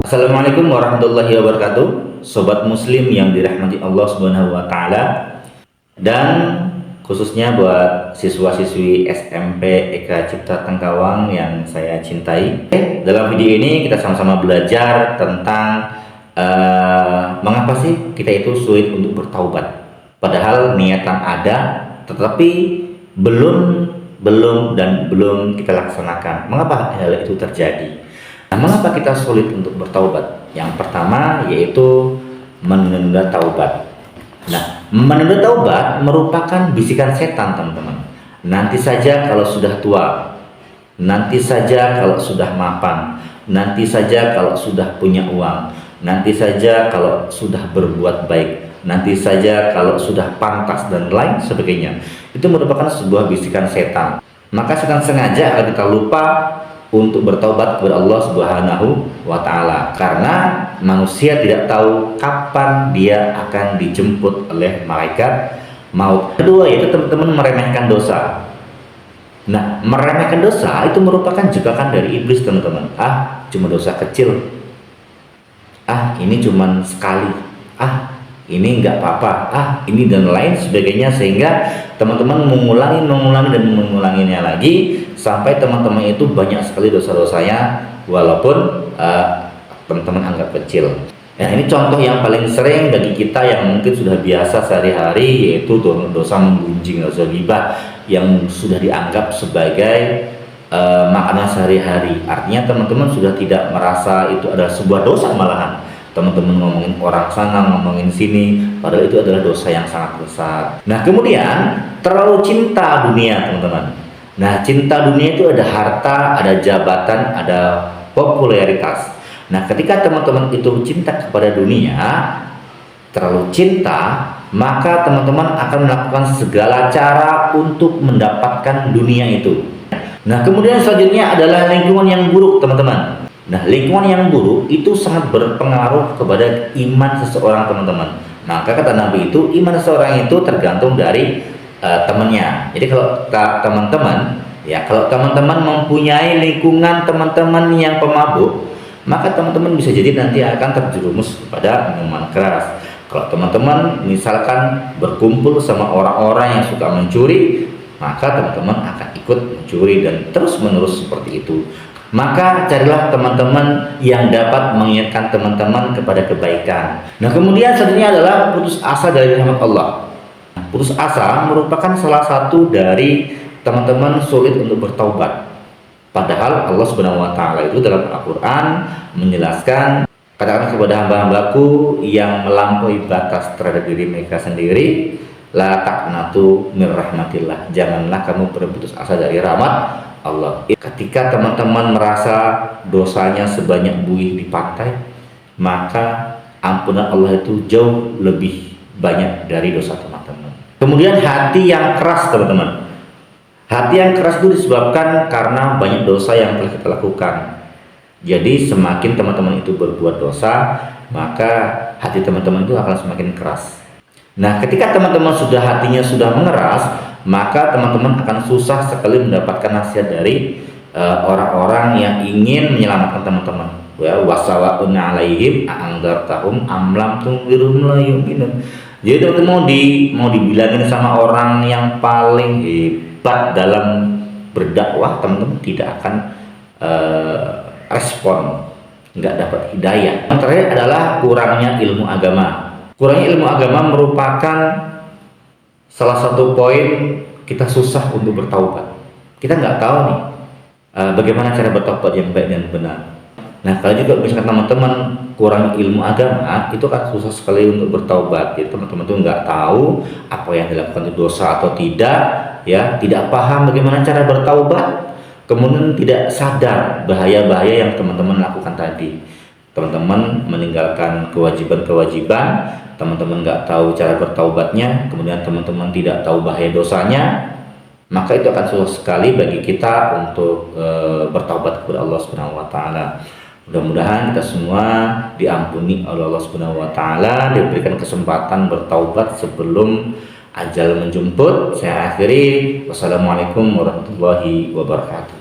Assalamualaikum warahmatullahi wabarakatuh, sobat muslim yang dirahmati Allah Subhanahu wa taala, dan khususnya buat siswa-siswi SMP Eka Cipta Tengkawang yang saya cintai. Dalam video ini kita sama-sama belajar tentang mengapa sih kita itu sulit untuk bertaubat, padahal niatan ada tetapi belum kita laksanakan. Mengapa hal itu terjadi? Nah, mengapa kita sulit untuk bertaubat? Yang pertama yaitu menunda taubat. Nah, menunda taubat merupakan bisikan setan, teman-teman. Nanti saja kalau sudah tua, nanti saja kalau sudah mapan, nanti saja kalau sudah punya uang, nanti saja kalau sudah berbuat baik, nanti saja kalau sudah pantas dan lain sebagainya. Itu merupakan sebuah bisikan setan. Maka setan sengaja agar kita lupa untuk bertaubat kepada Allah Subhanahu wa taala, karena manusia tidak tahu kapan dia akan dijemput oleh malaikat maut. Kedua yaitu teman-teman meremehkan dosa. Nah, meremehkan dosa itu merupakan jebakan dari iblis, teman-teman. Cuma dosa kecil. Ini cuma sekali. Ini nggak apa-apa. Ini dan lain sebagainya, sehingga teman-teman mengulangi dan mengulanginya lagi sampai teman-teman itu banyak sekali dosa-dosanya, walaupun teman-teman anggap kecil. Nah, ini contoh yang paling sering bagi kita yang mungkin sudah biasa sehari-hari, yaitu dosa menggunjing, dosa ghibah yang sudah dianggap sebagai makanan sehari-hari. Artinya teman-teman sudah tidak merasa itu adalah sebuah dosa, malahan teman-teman ngomongin orang sana, ngomongin sini, padahal itu adalah dosa yang sangat besar. Nah, kemudian terlalu cinta dunia, teman-teman. Nah, cinta dunia itu ada harta, ada jabatan, ada popularitas. Nah, ketika teman-teman itu cinta kepada dunia, terlalu cinta, maka teman-teman akan melakukan segala cara untuk mendapatkan dunia itu. Nah, kemudian selanjutnya adalah lingkungan yang buruk, teman-teman. Nah, lingkungan yang buruk itu sangat berpengaruh kepada iman seseorang, teman-teman. Maka kata Nabi itu, iman seseorang itu tergantung dari temannya. Jadi kalau teman-teman mempunyai lingkungan teman-teman yang pemabuk, maka teman-teman bisa jadi nanti akan terjerumus kepada minuman keras. Kalau teman-teman misalkan berkumpul sama orang-orang yang suka mencuri, maka teman-teman akan ikut mencuri dan terus-menerus seperti itu. Maka carilah teman-teman yang dapat mengingatkan teman-teman kepada kebaikan. Nah, kemudian selanjutnya adalah putus asa dari rahmat Allah. Putus asa merupakan salah satu dari teman-teman sulit untuk bertaubat. Padahal Allah Subhanahu wa taala itu dalam Al-Qur'an menjelaskan, katakan kepada hamba-hambaku yang melampaui batas terhadap diri mereka sendiri, la taqnatu mir rahmatillah. Janganlah kamu berputus asa dari rahmat Allah. Ketika teman-teman merasa dosanya sebanyak buih di pantai, maka ampunan Allah itu jauh lebih banyak dari dosa teman-teman. Kemudian hati yang keras, teman-teman. Hati yang keras itu disebabkan karena banyak dosa yang telah kita lakukan. Jadi semakin teman-teman itu berbuat dosa, maka hati teman-teman itu akan semakin keras. Nah, ketika teman-teman hatinya sudah mengeras, maka teman-teman akan susah sekali mendapatkan nasihat dari orang-orang yang ingin menyelamatkan teman-teman. Wasawa'un 'alaihim a'andzartahum am lam tunzirhum la yu'minun. Jadi teman-teman mau dibilangin sama orang yang paling hebat dalam berdakwah, teman-teman tidak akan respon, nggak dapat hidayah. Yang terakhir adalah kurangnya ilmu agama. Kurangnya ilmu agama merupakan salah satu poin kita susah untuk bertaubat. Kita nggak tahu nih bagaimana cara bertaubat yang baik dan benar. Nah, kalau juga misalkan teman-teman kurang ilmu agama, itu kan susah sekali untuk bertaubat. Jadi teman-teman tuh nggak tahu apa yang dilakukan itu dosa atau tidak, ya, tidak paham bagaimana cara bertaubat, kemudian tidak sadar bahaya-bahaya yang teman-teman lakukan tadi. Teman-teman meninggalkan kewajiban-kewajiban, teman-teman nggak tahu cara bertaubatnya, kemudian teman-teman tidak tahu bahaya dosanya, maka itu akan susah sekali bagi kita untuk bertaubat kepada Allah Subhanahu wa taala. Mudah-mudahan kita semua diampuni oleh Allah Subhanahu wa taala, diberikan kesempatan bertaubat sebelum ajal menjemput. Saya akhiri, wassalamualaikum warahmatullahi wabarakatuh.